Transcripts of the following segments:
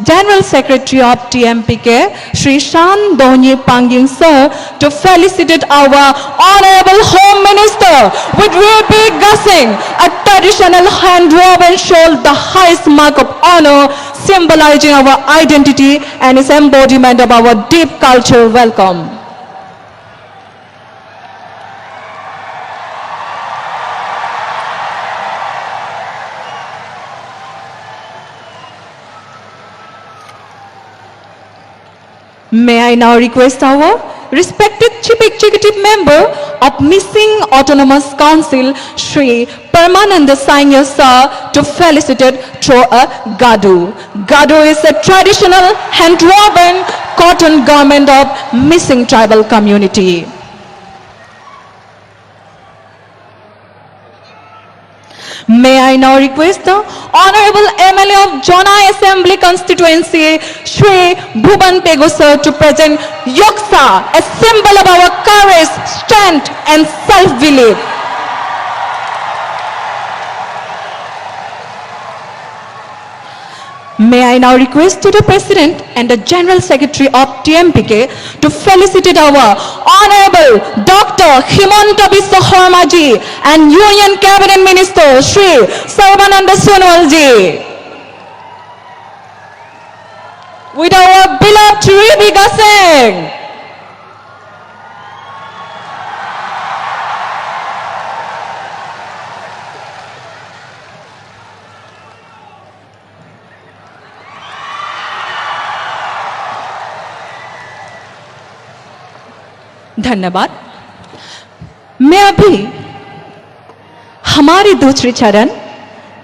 General Secretary of TMPK, Shri Shan Donyi Pangying Sir, to felicitate our Honorable Home Minister with Rupi Gasing, a traditional hand-woven shawl, the highest mark of honor, symbolizing our identity and its embodiment of our deep cultural welcome. May I now request our respected Chief Executive Member of Missing Autonomous Council, Shri Paramananda Sangya Sir, to felicitate through a gadu. Gadu is a traditional hand-woven cotton garment of missing tribal community. May I now request the Honorable MLA of Jonai Assembly Constituency, Shri Bhuban Pegu Sir, to present Yoksa, a symbol of our courage, strength and self-belief. May I now request to the President and the General Secretary of TMPK to felicitate our Honorable Dr. Himanta Biswa Sarma ji and Union Cabinet Minister Shri Sarbananda Sonowal ji. With our beloved Rupi Gasing. धन्यवाद। मैं अभी हमारे दूसरे चरण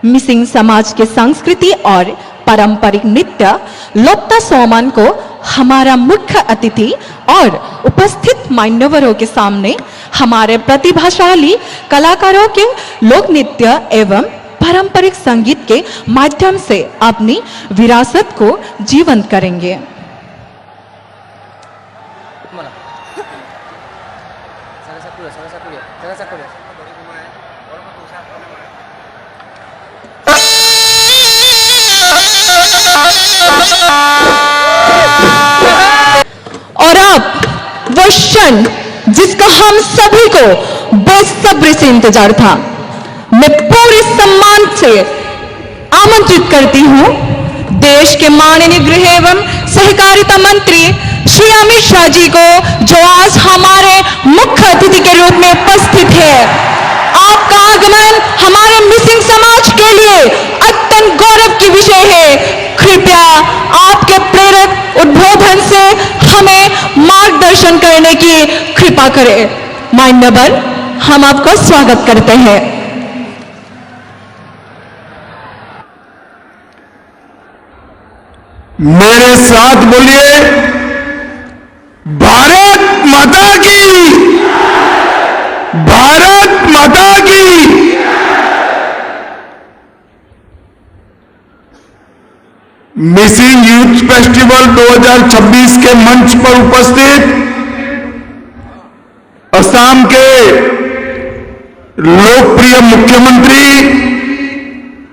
missing समाज के संस्कृति और पारंपरिक नृत्य लोकता सोमान को हमारा मुख्य अतिथि और उपस्थित मान्यवरों के सामने हमारे प्रतिभाशाली कलाकारों के लोक नृत्य एवं पारंपरिक संगीत के माध्यम से अपनी विरासत को जीवंत करेंगे। और अब वो क्षण जिसका हम सभी को बेसब्री से इंतजार था, मैं पूरे सम्मान से आमंत्रित करती हूं देश के माननीय गृह एवं सहकारिता मंत्री श्री अमित शाह जी को, जो आज हमारे मुख्य अतिथि के रूप में उपस्थित है। आपका आगमन हमारे मिसिंग समाज के लिए अत्यंत गौरव की विषय है। कृपया आपके प्रेरक उद्बोधन से हमें मार्गदर्शन करने की कृपा करें। मान्यवर, हम आपका स्वागत करते हैं। मेरे साथ बोलिए, भारत माता की, भारत माता की। मिसिंग यूथ फेस्टिवल 2026 के मंच पर उपस्थित असम के लोकप्रिय मुख्यमंत्री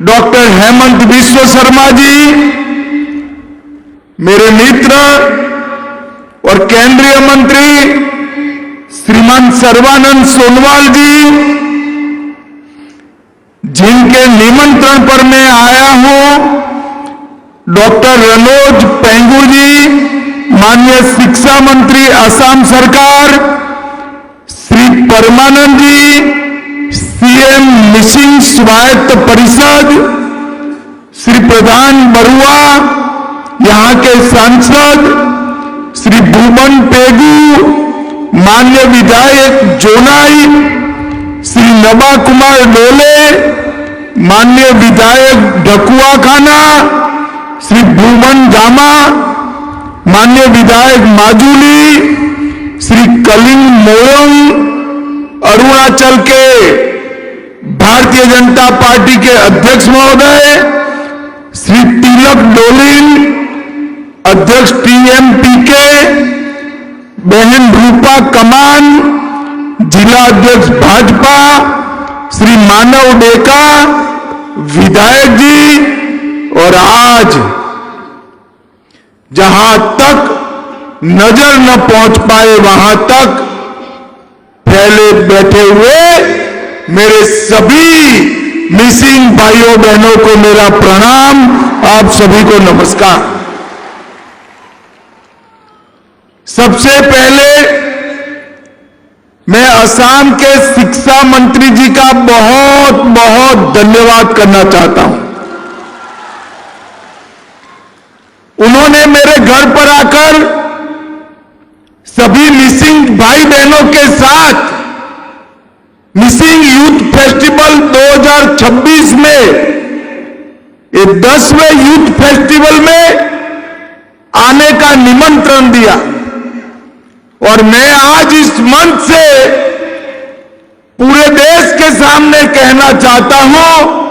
डॉक्टर हेमंत बिस्वा शर्मा जी, मेरे मित्र और केंद्रीय मंत्री श्रीमान सर्बानंद सोनोवाल जी, जिनके निमंत्रण पर मैं आया हूं, डॉक्टर रनोज पेंगू जी, माननीय शिक्षा मंत्री असम सरकार, श्री परमानंद जी, सीएम मिसिंग स्वायत्त परिषद, श्री प्रधान बरुआ, यहां के सांसद श्री भूमन पेगू, माननीय विधायक जोनाई, श्री नबा कुमार डोले, माननीय विधायक ढकुआ खाना, श्री भूमन जामा, माननीय विधायक माजुली, श्री कलिंग मोयंग, अरुणाचल के भारतीय जनता पार्टी के अध्यक्ष महोदय श्री तिलक डोलिन, अध्यक्ष टीएमपीके, बहन रूपा कमान, जिला अध्यक्ष भाजपा श्री मानव डेका, विधायक जी, और आज जहां तक नजर न पहुंच पाए वहां तक फैले बैठे हुए मेरे सभी मिसिंग भाइयों बहनों को मेरा प्रणाम, आप सभी को नमस्कार। सबसे पहले मैं असम के शिक्षा मंत्री जी का बहुत बहुत धन्यवाद करना चाहता हूं। उन्होंने मेरे घर पर आकर सभी मिसिंग भाई बहनों के साथ मिसिंग यूथ फेस्टिवल 2026 में, ये 10वें यूथ फेस्टिवल में आने का निमंत्रण दिया और मैं आज इस मंच से पूरे देश के सामने कहना चाहता हूं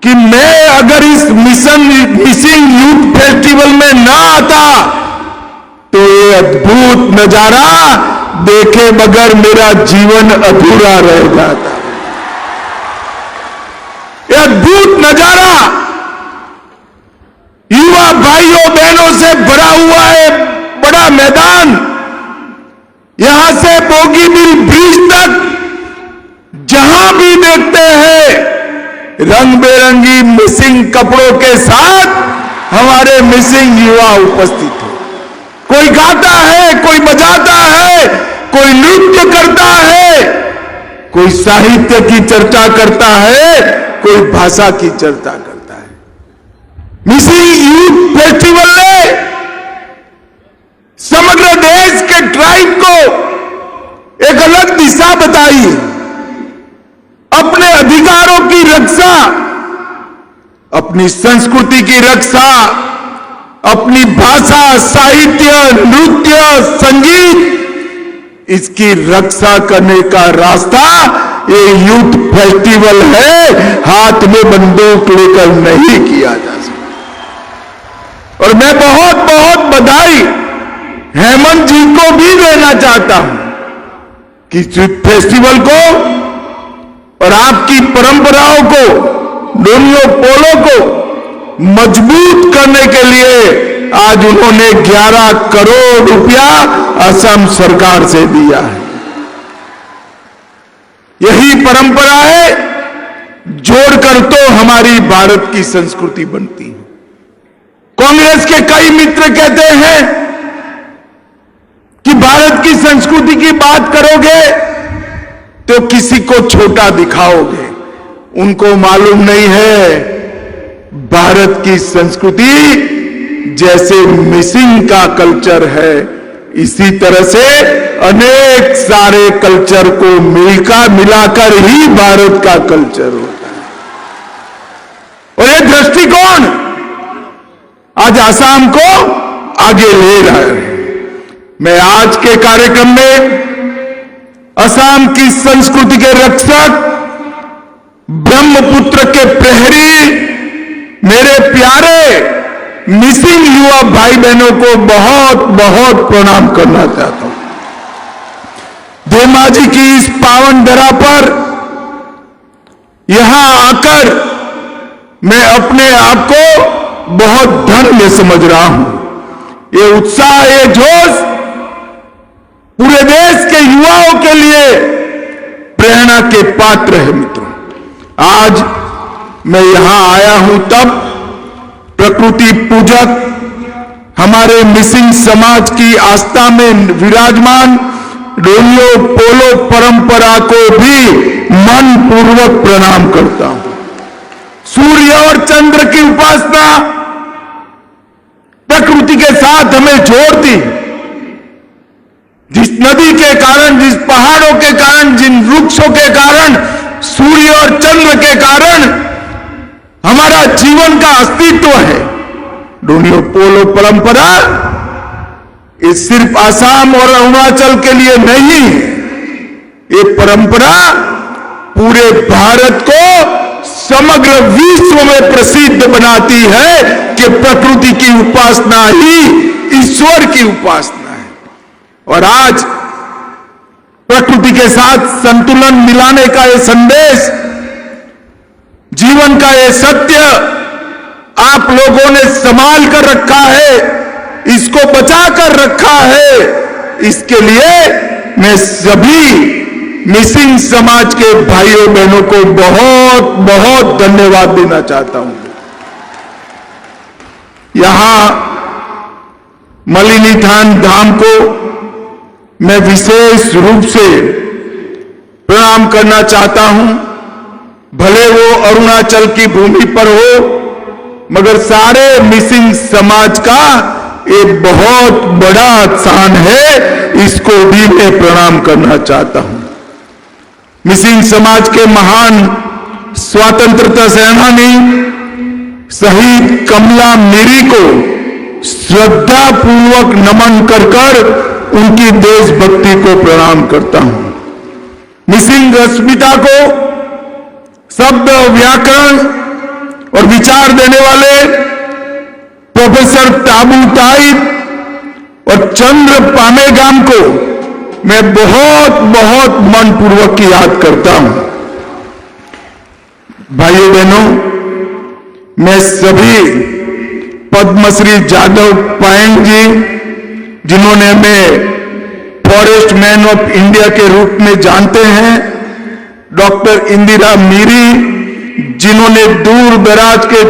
कि मैं अगर इस मिसिंग यूथ फेस्टिवल में ना आता तो ये अद्भुत नजारा देखे बगैर मेरा जीवन अधूरा रह जाता। ये अद्भुत नजारा युवा भाइयों बहनों से भरा हुआ है बड़ा मैदान, यहां से बोगीबिल ब्रिज तक जहां भी देखते हैं रंग बेरंगी मिसिंग कपड़ों के साथ हमारे मिसिंग युवा उपस्थित हैं। कोई गाता है, कोई बजाता है, कोई नृत्य करता है, कोई साहित्य की चर्चा करता है, कोई भाषा की चर्चा करता है। मिसिंग यूथ फेस्टिवल ने समग्र देश के ट्राइब को एक अलग दिशा बताई है। अपने अधिकारों की रक्षा, अपनी संस्कृति की रक्षा, अपनी भाषा, साहित्य, नृत्य, संगीत, इसकी रक्षा करने का रास्ता ये यूथ फेस्टिवल है। हाथ में बंदूक लेकर नहीं किया जा सकता। और मैं बहुत बहुत बधाई हेमंत जी को भी देना चाहता हूं कि यूथ फेस्टिवल को और आपकी परंपराओं को, डोनियो पोलो को मजबूत करने के लिए आज उन्होंने 11 करोड़ रुपया असम सरकार से दिया है। यही परंपरा है, जोड़कर तो हमारी भारत की संस्कृति बनती है। कांग्रेस के कई मित्र कहते हैं कि भारत की संस्कृति की बात करोगे तो किसी को छोटा दिखाओगे। उनको मालूम नहीं है भारत की संस्कृति जैसे मिसिंग का कल्चर है, इसी तरह से अनेक सारे कल्चर को मिलाकर ही भारत का कल्चर होता है। और ये दृष्टिकोण आज असम को आगे ले रहा है। मैं आज के कार्यक्रम में असम की संस्कृति के रक्षक, ब्रह्मपुत्र के प्रहरी, मेरे प्यारे मिसिंग युवा भाई बहनों को बहुत बहुत प्रणाम करना चाहता हूं। धेमाजी की इस पावन धरा पर यहां आकर मैं अपने आप को बहुत धन्य समझ रहा हूं। ये उत्साह, ये जोश पूरे देश के युवाओं के लिए प्रेरणा के पात्र है। मित्रों, आज मैं यहां आया हूं तब प्रकृति पूजक हमारे मिसिंग समाज की आस्था में विराजमान डोनियो पोलो परंपरा को भी मन पूर्वक प्रणाम करता हूं। सूर्य और चंद्र की उपासना प्रकृति के साथ हमें जोड़ती है। जिस नदी के कारण, जिस पहाड़ों के कारण, जिन वृक्षों के कारण, सूर्य और चंद्र के कारण हमारा जीवन का अस्तित्व है। डोनियो पोलो परंपरा ये सिर्फ असम और अरुणाचल के लिए नहीं है, ये परंपरा पूरे भारत को समग्र विश्व में प्रसिद्ध बनाती है कि प्रकृति की उपासना ही ईश्वर की उपासना है। और आज प्रकृति के साथ संतुलन मिलाने का ये संदेश, जीवन का ये सत्य आप लोगों ने संभाल कर रखा है। इसको बचा कर रखा है, इसके लिए मैं सभी मिसिंग समाज के भाइयों बहनों को बहुत बहुत धन्यवाद देना चाहता हूं। यहां मलिनीथान धाम को मैं विशेष रूप से प्रणाम करना चाहता हूं। भले वो अरुणाचल की भूमि पर हो, मगर सारे मिसिंग समाज का एक बहुत बड़ा स्थान है, इसको भी मैं प्रणाम करना चाहता हूं। मिसिंग समाज के महान स्वतंत्रता सेनानी शहीद कमला मीरी को श्रद्धापूर्वक नमन कर उनकी देशभक्ति को प्रणाम करता हूं। मिसिंग अस्मिता को शब्द, व्याकरण और विचार देने वाले प्रोफेसर ताबू ताइब और चंद्र पामेगाम को मैं बहुत बहुत मनपूर्वक याद करता हूं। भाइयों बहनों, मैं सभी पद्मश्री जादव पायेंग जी, जिन्होंने हमें फॉरेस्ट मैन ऑफ इंडिया के रूप में जानते हैं, डॉक्टर इंदिरा मीरी, जिन्होंने दूर दराज के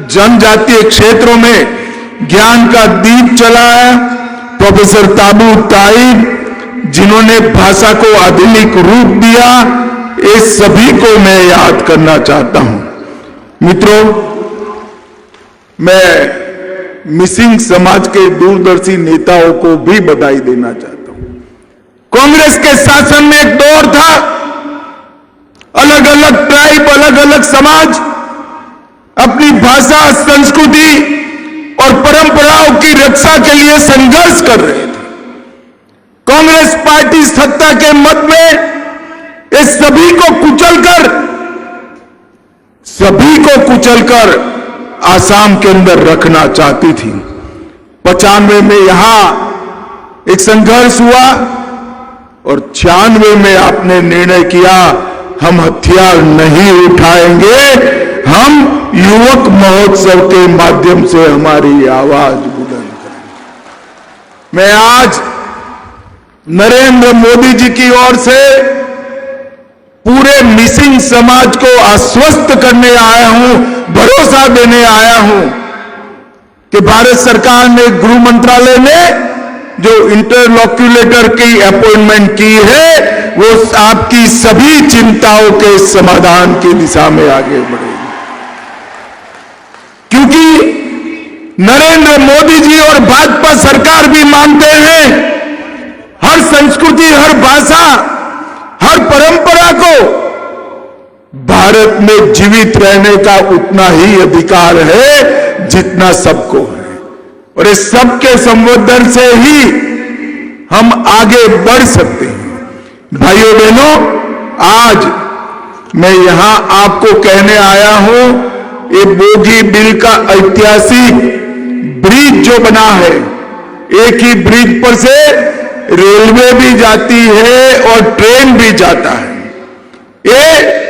जनजातीय क्षेत्रों में ज्ञान का दीप जलाया, प्रोफेसर ताबू ताइब, जिन्होंने भाषा को आधुनिक रूप दिया, ये सभी को मैं याद करना चाहता हूं। मित्रों, मैं मिसिंग समाज के दूरदर्शी नेताओं को भी बधाई देना चाहता हूं। कांग्रेस के शासन में एक दौर था, अलग अलग ट्राइब, अलग अलग समाज अपनी भाषा, संस्कृति और परंपराओं की रक्षा के लिए संघर्ष कर रहे थे। कांग्रेस पार्टी सत्ता के मद में इस सभी को कुचलकर आसाम के अंदर रखना चाहती थी। 95 में यहां एक संघर्ष हुआ और 96 में आपने निर्णय किया, हम हथियार नहीं उठाएंगे, हम युवक महोत्सव के माध्यम से हमारी आवाज बुलंद करेंगे। मैं आज नरेंद्र मोदी जी की ओर से पूरे मिसिंग समाज को आश्वस्त करने आया हूं, भरोसा देने आया हूं कि भारत सरकार ने, गृह मंत्रालय ने जो इंटरलॉक्यूलेटर की अपॉइंटमेंट की है, वो आपकी सभी चिंताओं के समाधान की दिशा में आगे बढ़ेगी। क्योंकि नरेंद्र मोदी जी और भाजपा सरकार भी मानते हैं, हर संस्कृति, हर भाषा, हर परंपरा को भारत में जीवित रहने का उतना ही अधिकार है जितना सबको है, और इस सबके संवर्धन से ही हम आगे बढ़ सकते हैं। भाइयों बहनों, आज मैं यहां आपको कहने आया हूं, ये बोगी बिल का ऐतिहासिक ब्रिज जो बना है, एक ही ब्रिज पर से रेलवे भी जाती है और ट्रेन भी जाता है। ये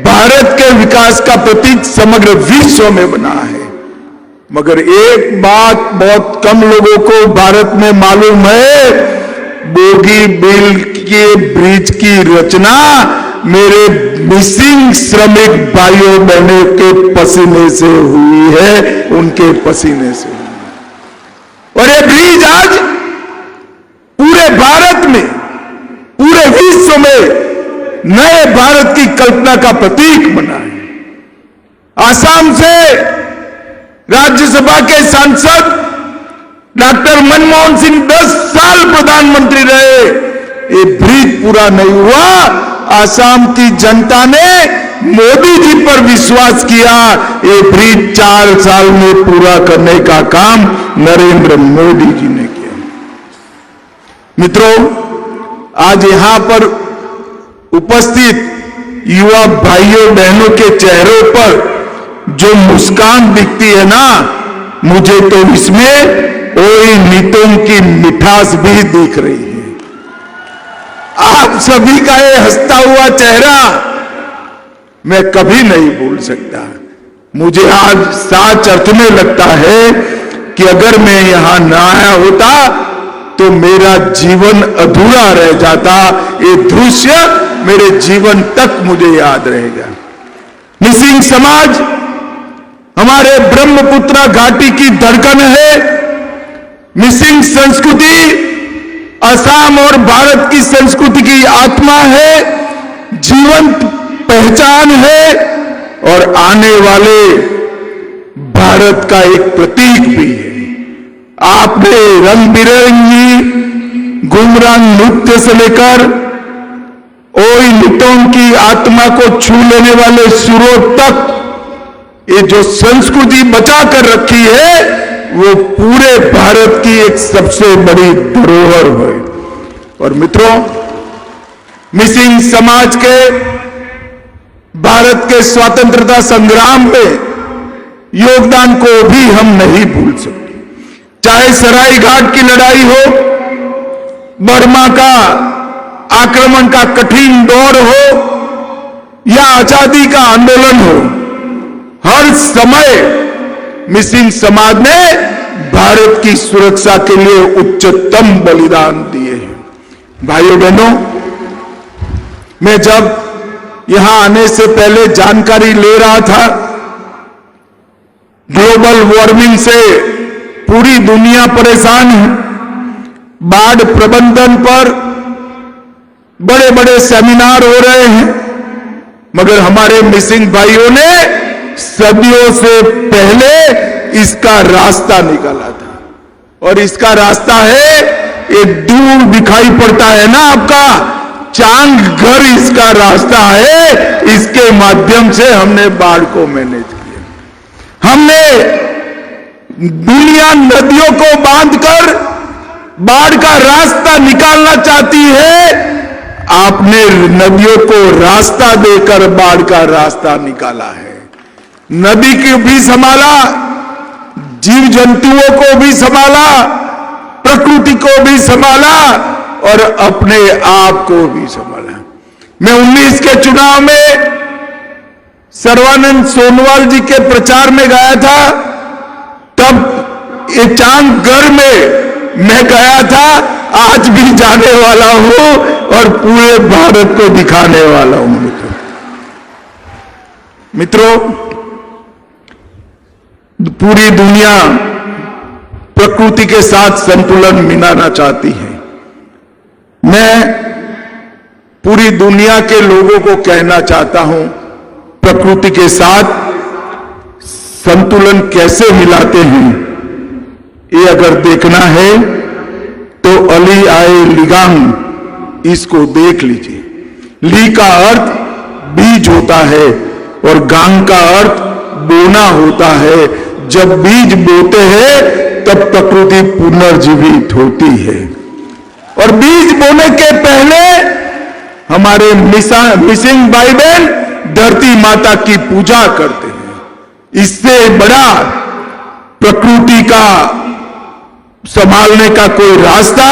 भारत के विकास का प्रतीक समग्र विश्व में बना है। मगर एक बात बहुत कम लोगों को भारत में मालूम है, बोगी बिल के ब्रिज की रचना मेरे मिसिंग श्रमिक भाइयों बहनों के पसीने से हुई है, उनके पसीने से हुई है। और ये ब्रिज आज पूरे भारत में, पूरे विश्व में नए भारत की कल्पना का प्रतीक बना है। आसाम से राज्यसभा के सांसद डॉक्टर मनमोहन सिंह 10 साल प्रधानमंत्री रहे, ये ब्रिज पूरा नहीं हुआ। आसाम की जनता ने मोदी जी पर विश्वास किया, ये ब्रिज 4 साल में पूरा करने का काम नरेंद्र मोदी जी ने किया। मित्रों, आज यहां पर उपस्थित युवा भाइयों बहनों के चेहरों पर जो मुस्कान दिखती है ना, मुझे तो इसमें ओई नीतों की मिठास भी दिख रही है। आप सभी का ये हंसता हुआ चेहरा मैं कभी नहीं भूल सकता। मुझे आज सच अर्थ में लगता है कि अगर मैं यहां ना आया होता तो मेरा जीवन अधूरा रह जाता। ये दृश्य मेरे जीवन तक मुझे याद रहेगा। मिसिंग समाज हमारे ब्रह्मपुत्र घाटी की धड़कन है। मिसिंग संस्कृति असम और भारत की संस्कृति की आत्मा है, जीवंत पहचान है और आने वाले भारत का एक प्रतीक भी है। आपने रंग बिरंगी घुमरान नृत्य से लेकर ओई लिटों की आत्मा को छू लेने वाले सुरों तक ये जो संस्कृति बचा कर रखी है वो पूरे भारत की एक सबसे बड़ी धरोहर है। और मित्रों, मिसिंग समाज के भारत के स्वतंत्रता संग्राम में योगदान को भी हम नहीं भूल सकते। चाहे सराय घाट की लड़ाई हो, बर्मा का आक्रमण का कठिन दौर हो या आजादी का आंदोलन हो, हर समय मिसिंग समाज ने भारत की सुरक्षा के लिए उच्चतम बलिदान दिए हैं। भाइयों बहनों, मैं जब यहां आने से पहले जानकारी ले रहा था, ग्लोबल वार्मिंग से पूरी दुनिया परेशान है। बाढ़ प्रबंधन पर बड़े बड़े सेमिनार हो रहे हैं, मगर हमारे मिसिंग भाइयों ने सदियों से पहले इसका रास्ता निकाला था। और इसका रास्ता है, ये दूर दिखाई पड़ता है ना आपका चांग घर, इसका रास्ता है। इसके माध्यम से हमने बाढ़ को मैनेज किया। हमने दुनिया नदियों को बांधकर बाढ़ का रास्ता निकालना चाहती है, आपने नदियों को रास्ता देकर बाढ़ का रास्ता निकाला है। नदी को भी संभाला, जीव जंतुओं को भी संभाला, प्रकृति को भी संभाला और अपने आप को भी संभाला। मैं 19 के चुनाव में सर्बानंद सोनोवाल जी के प्रचार में गया था, तब ये चांगघर में मैं गया था, आज भी जाने वाला हूं और पूरे भारत को दिखाने वाला हूं। मित्रों, पूरी दुनिया प्रकृति के साथ संतुलन मिलाना चाहती है। मैं पूरी दुनिया के लोगों को कहना चाहता हूं, प्रकृति के साथ संतुलन कैसे मिलाते हैं, ये अगर देखना है तो अली आए लिगांग, इसको देख लीजिए। ली का अर्थ बीज होता है और गांग का अर्थ बोना होता है। जब बीज बोते हैं तब प्रकृति पुनर्जीवित होती है। और बीज बोने के पहले हमारे मिसिंग भाई बहन धरती माता की पूजा करते हैं। इससे बड़ा प्रकृति का संभालने का कोई रास्ता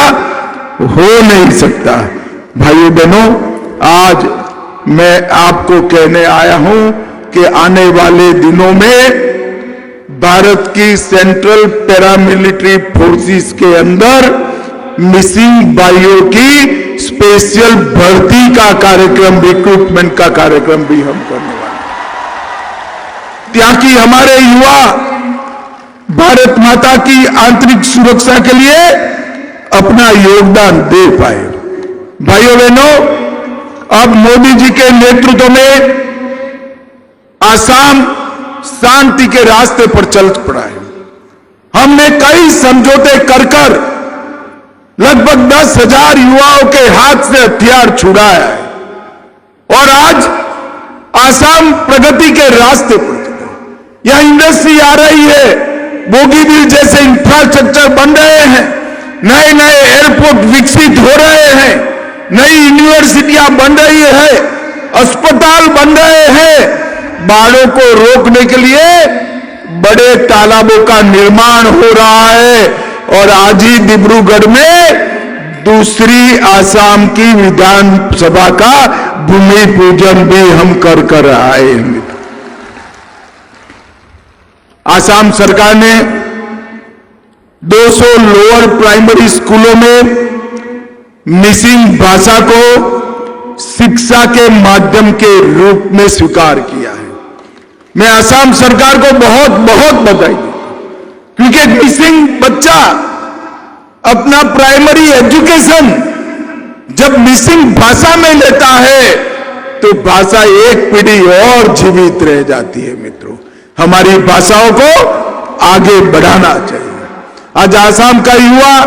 हो नहीं सकता। भाइयों बहनों, आज मैं आपको कहने आया हूं कि आने वाले दिनों में भारत की सेंट्रल पैरामिलिट्री फोर्सेस के अंदर मिसिंग भाइयों की स्पेशल भर्ती का कार्यक्रम, रिक्रूटमेंट का कार्यक्रम भी हम करने वाले हैं, ताकि हमारे युवा भारत माता की आंतरिक सुरक्षा के लिए अपना योगदान दे पाए। भाइयों बहनों, अब मोदी जी के नेतृत्व में आसाम शांति के रास्ते पर चल पड़ा है। हमने कई समझौते कर लगभग 10,000 युवाओं के हाथ से हथियार छुड़ाया है और आज आसाम प्रगति के रास्ते पर चल रहा है। यहां इंडस्ट्री आ रही है, बोगीबिल जैसे इंफ्रास्ट्रक्चर बन रहे हैं, नए नए एयरपोर्ट विकसित हो रहे हैं, नई यूनिवर्सिटियां बन रही है, अस्पताल बन रहे हैं। बाढ़ों को रोकने के लिए बड़े तालाबों का निर्माण हो रहा है और आज ही डिब्रूगढ़ में दूसरी आसाम की विधानसभा का भूमि पूजन भी हम कर आए हैं। आसाम सरकार ने 200 लोअर प्राइमरी स्कूलों में मिसिंग भाषा को शिक्षा के माध्यम के रूप में स्वीकार किया है। मैं असम सरकार को बहुत बहुत बधाई देता हूं, क्योंकि मिसिंग बच्चा अपना प्राइमरी एजुकेशन जब मिसिंग भाषा में लेता है तो भाषा एक पीढ़ी और जीवित रह जाती है। मित्रों, हमारी भाषाओं को आगे बढ़ाना चाहिए। आज आसाम का युवा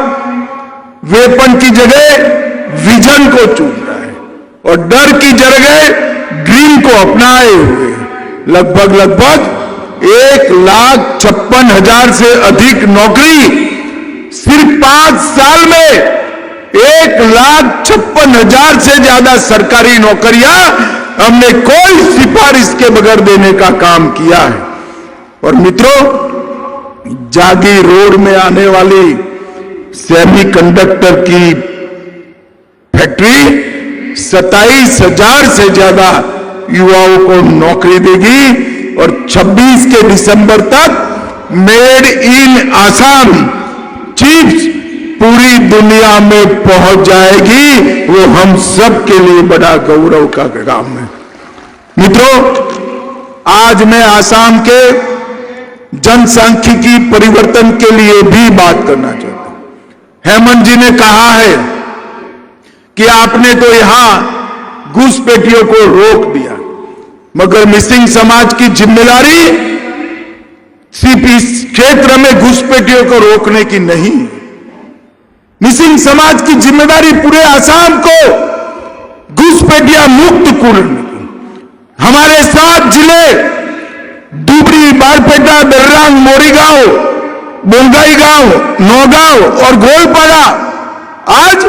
वेपन की जगह विजन को चुन रहा है और डर की जगह ड्रीम को अपनाए हुए लगभग 1,56,000 से अधिक नौकरी सिर्फ 5 साल में 1,56,000 से ज्यादा सरकारी नौकरियां हमने कोई सिफारिश के बगैर देने का काम किया है। और मित्रों, जागी रोड में आने वाली सेमीकंडक्टर की फैक्ट्री 27,000 से ज्यादा युवाओं को नौकरी देगी और 26 के दिसंबर तक मेड इन आसाम चिप्स पूरी दुनिया में पहुंच जाएगी। वो हम सब के लिए बड़ा गौरव का काम है। मित्रों, आज मैं आसाम के जनसांख्यिकी परिवर्तन के लिए भी बात करना चाहता हूं। हेमंत जी ने कहा है कि आपने तो यहां घुसपैठियों को रोक दिया, मगर मिसिंग समाज की जिम्मेदारी सिर्फ इस क्षेत्र में घुसपैठियों को रोकने की नहीं। मिसिंग समाज की जिम्मेदारी पूरे आसाम को घुसपैठिया मुक्त करने की। हमारे 7 जिले धुबरी, बारपेटा, दर्रांग, मोरीगांव, बोंगाईगांव, नौगांव और गोलपाड़ा आज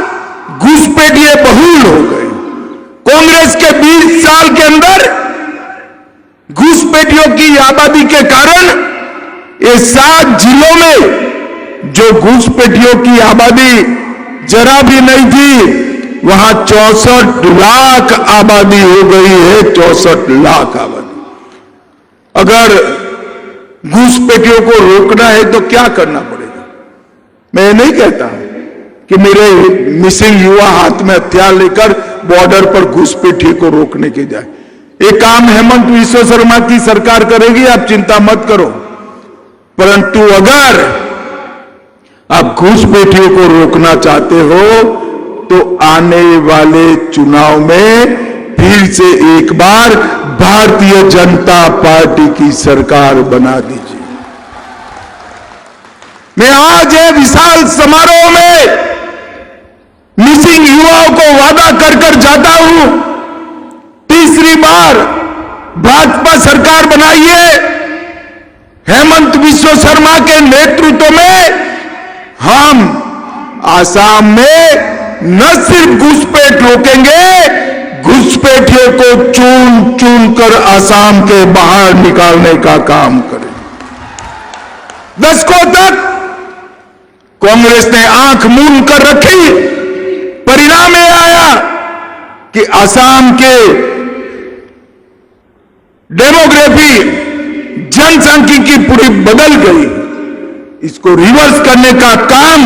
घुसपैठिए बहुल हो गए। कांग्रेस के 20 साल के अंदर घुसपैठियों की आबादी के कारण ये 7 जिलों में जो घुसपैठियों की आबादी जरा भी नहीं थी, वहां 64 लाख आबादी हो गई है। 64 लाख आबादी। अगर घुसपैठियों को रोकना है तो क्या करना पड़ेगा? मैं नहीं कहता कि मेरे मिसिंग युवा हाथ में हथियार लेकर बॉर्डर पर घुसपैठियों को रोकने के जाए। एक काम हेमंत विश्व शर्मा की सरकार करेगी, आप चिंता मत करो। परंतु अगर आप घुसपैठियों को रोकना चाहते हो तो आने वाले चुनाव में फिर से एक बार भारतीय जनता पार्टी की सरकार बना दीजिए। मैं आज ये विशाल समारोह में मिसिंग युवाओं को वादा कर कर जाता हूं, तीसरी बार भाजपा सरकार बनाइए। हेमंत विश्व शर्मा के नेतृत्व में हम आसाम में न सिर्फ घुसपैठ रोकेंगे, घुसपैठियों को चुन चुन कर आसाम के बाहर निकालने का काम करें। दशकों तक कांग्रेस ने आंख मूंद कर रखी, परिणाम यह आया कि आसाम के डेमोग्राफी जनसांख्यिकी पूरी बदल गई। इसको रिवर्स करने का काम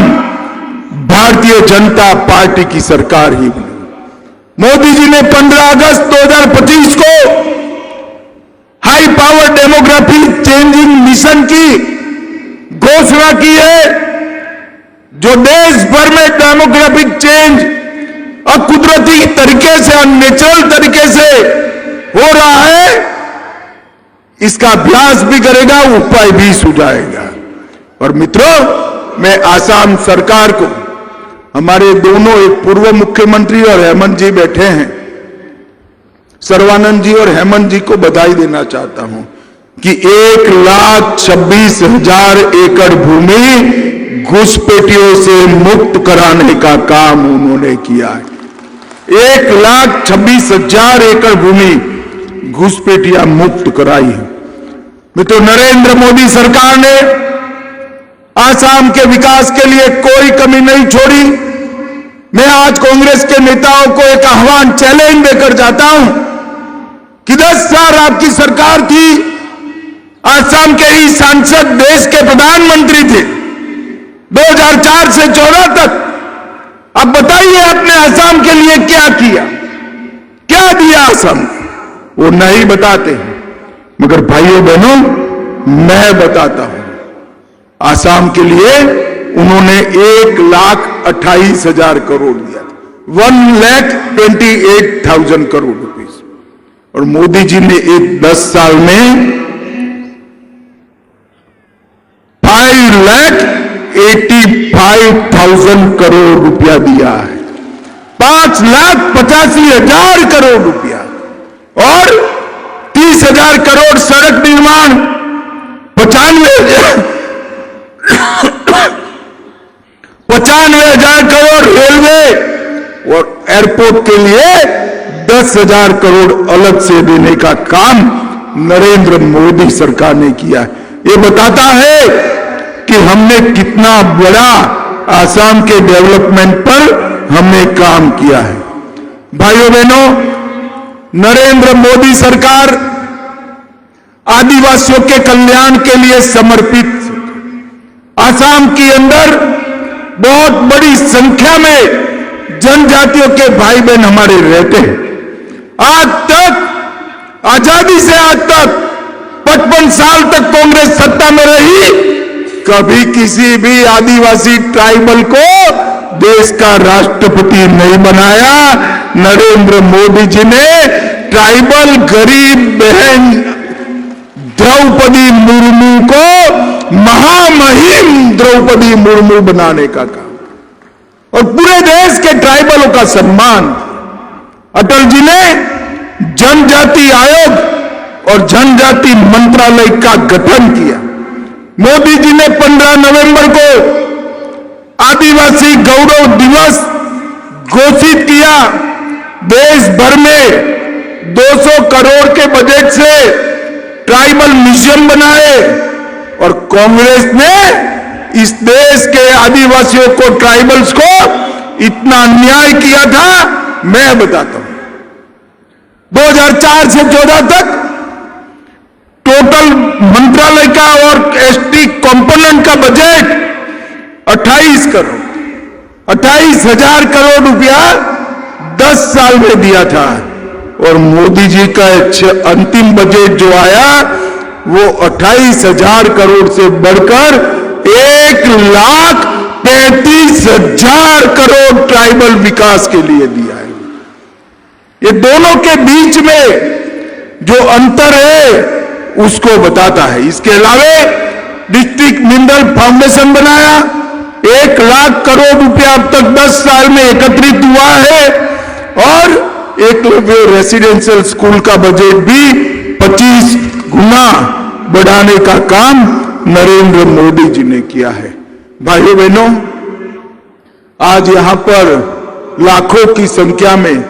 भारतीय जनता पार्टी की सरकार ही बनी। मोदी जी ने 15 अगस्त 2025 को high power demography changing mission की घोषणा की है, जो देश भर में डेमोग्राफिक चेंज अकुदरती तरीके से, अननेचुरल तरीके से हो रहा है। इसका अभ्यास भी करेगा, उपाय भी सुझाएगा। और मित्रों, मैं आसाम सरकार को, हमारे दोनों, एक पूर्व मुख्यमंत्री और हेमंत जी बैठे हैं, सर्बानंद जी और हेमंत जी को बधाई देना चाहता हूं कि 1,26,000 एकड़ भूमि घुसपैठियों से मुक्त कराने का काम उन्होंने किया है। 1,26,000 एकड़ भूमि घुसपैठियां मुक्त कराई है। मित्रों, नरेंद्र मोदी सरकार ने आसाम के विकास के लिए कोई कमी नहीं छोड़ी। मैं आज कांग्रेस के नेताओं को एक आह्वान, चैलेंज देकर जाता हूं कि 10 साल आपकी सरकार थी, आसाम के ही सांसद देश के प्रधानमंत्री थे। 2000 2004 से 14 तक अब बताइए आपने असम के लिए क्या किया, क्या दिया असम? वो नहीं बताते हैं, मगर भाइयों बहनों मैं बताता हूं। असम के लिए उन्होंने 1,28,000 करोड़ दिया था, 1,28,000 करोड़ रुपीस। और मोदी जी ने 10 साल में 5,85,000 करोड़ रुपया दिया है, 5,85,000 करोड़ रुपया, और 30,000 करोड़ सड़क निर्माण, 95,000 करोड़ रेलवे, और एयरपोर्ट के लिए 10,000 करोड़ अलग से देने का काम नरेंद्र मोदी सरकार ने किया है। ये बताता है कि हमने कितना बड़ा आसाम के डेवलपमेंट पर हमने काम किया है। भाइयों बहनों, नरेंद्र मोदी सरकार आदिवासियों के कल्याण के लिए समर्पित। आसाम के अंदर बहुत बड़ी संख्या में जनजातियों के भाई बहन हमारे रहते हैं। आज तक, आजादी से आज तक 55 साल तक कांग्रेस सत्ता में रही, कभी किसी भी आदिवासी ट्राइबल को देश का राष्ट्रपति नहीं बनाया। नरेंद्र मोदी जी ने ट्राइबल गरीब बहन द्रौपदी मुर्मू को महामहिम द्रौपदी मुर्मू बनाने का काम, और पूरे देश के ट्राइबलों का सम्मान। अटल जी ने जनजाति आयोग और जनजाति मंत्रालय का गठन किया। मोदी जी ने 15 नवंबर को आदिवासी गौरव दिवस घोषित किया। देश भर में 200 करोड़ के बजट से ट्राइबल म्यूजियम बनाए, और कांग्रेस ने इस देश के आदिवासियों को, ट्राइबल्स को इतना अन्याय किया था, मैं बताता हूं। 2004 से 14 तक टोटल मंत्रालय का और एसटी कंपोनेंट का बजट 28,000 करोड़ रुपया 10 साल में दिया था। और मोदी जी का अंतिम बजट जो आया वो 28,000 करोड़ से बढ़कर 1,35,000 करोड़ ट्राइबल विकास के लिए दिया है। ये दोनों के बीच में जो अंतर है उसको बताता है। इसके अलावा डिस्ट्रिक्ट मिनरल फाउंडेशन बनाया, 1,00,000 करोड़ रुपया अब तक 10 साल में एकत्रित हुआ है, और एकलव्य रेसिडेंशियल स्कूल का बजट भी 25 गुना बढ़ाने का काम नरेंद्र मोदी जी ने किया है। भाइयों बहनों, आज यहां पर लाखों की संख्या में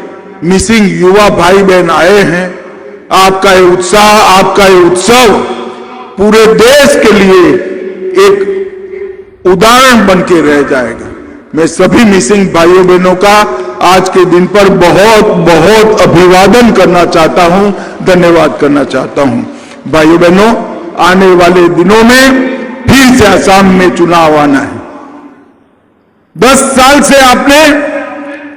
मिसिंग युवा भाई बहन आए हैं। आपका ये उत्साह, आपका ये उत्सव पूरे देश के लिए एक उदाहरण बन के रह जाएगा। मैं सभी मिसिंग भाइयों बहनों का आज के दिन पर बहुत बहुत अभिवादन करना चाहता हूं, धन्यवाद करना चाहता हूं। भाइयों बहनों, आने वाले दिनों में फिर से असम में चुनाव आना है। 10 साल से आपने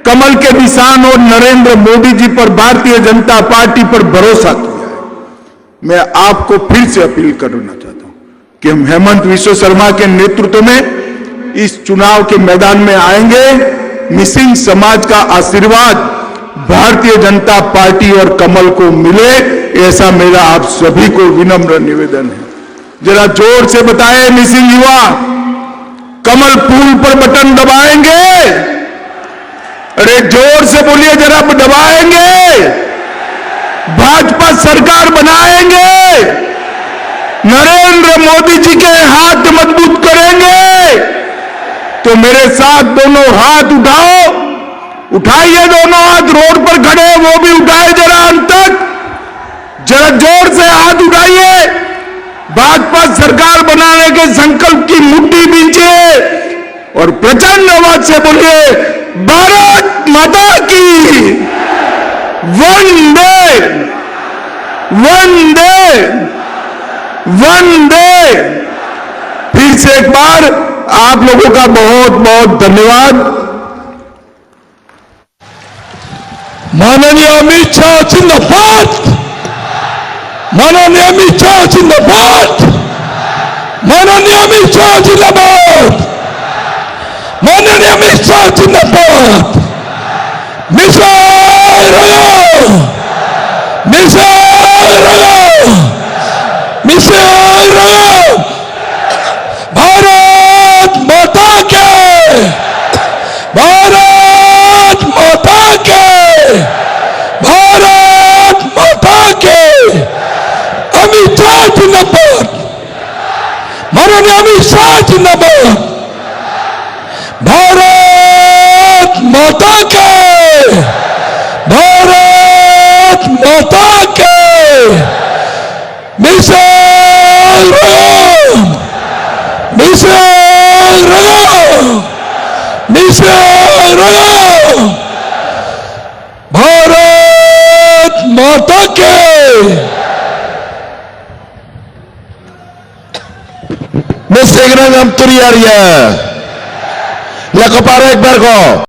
कमल के निशान और नरेंद्र मोदी जी पर, भारतीय जनता पार्टी पर भरोसा किया है। मैं आपको फिर से अपील करना चाहता हूं कि हम हेमंत विश्व शर्मा के नेतृत्व में इस चुनाव के मैदान में आएंगे। मिसिंग समाज का आशीर्वाद भारतीय जनता पार्टी और कमल को मिले, ऐसा मेरा आप सभी को विनम्र निवेदन है। जरा जोर से बताएं मिसिंग युवा, कमल फूल पर बटन दबाएंगे? अरे जोर से बोलिए, जरा दबाएंगे? भाजपा सरकार बनाएंगे? नरेंद्र मोदी जी के हाथ मजबूत करेंगे? तो मेरे साथ दोनों हाथ उठाओ, उठाइए दोनों हाथ। रोड पर खड़े वो भी उठाए जरा अंत तक, जरा जोर से हाथ उठाइए। भाजपा सरकार बनाने के संकल्प की मुट्ठी बींचिए और प्रचंड आवाज से बोलिए, भारत माता की वंदे वंदे वंदे। फिर से एक बार आप लोगों का बहुत बहुत धन्यवाद। माननीय अमित शाह जिंदाबाद, माननीय अमित शाह जिंदाबाद, माननीय अमित शाह जिंदाबाद, माननीय अमित शाह जिंदाबाद। मिसाइल लगाओ, मिसाइल लगाओ, मिसाइल लगाओ। भारत माता के, भारत माता के, भारत माता के। अमित शाह जिंदाबाद, माननीय अमित शाह जिंदाबाद। भारत माता के, भारत माता के। मिसाइल लगाओ, मिसाइल लगाओ, मिसाइल लगाओ। भारत माता के। Miss Segera Turia Lakopara Ekbarko.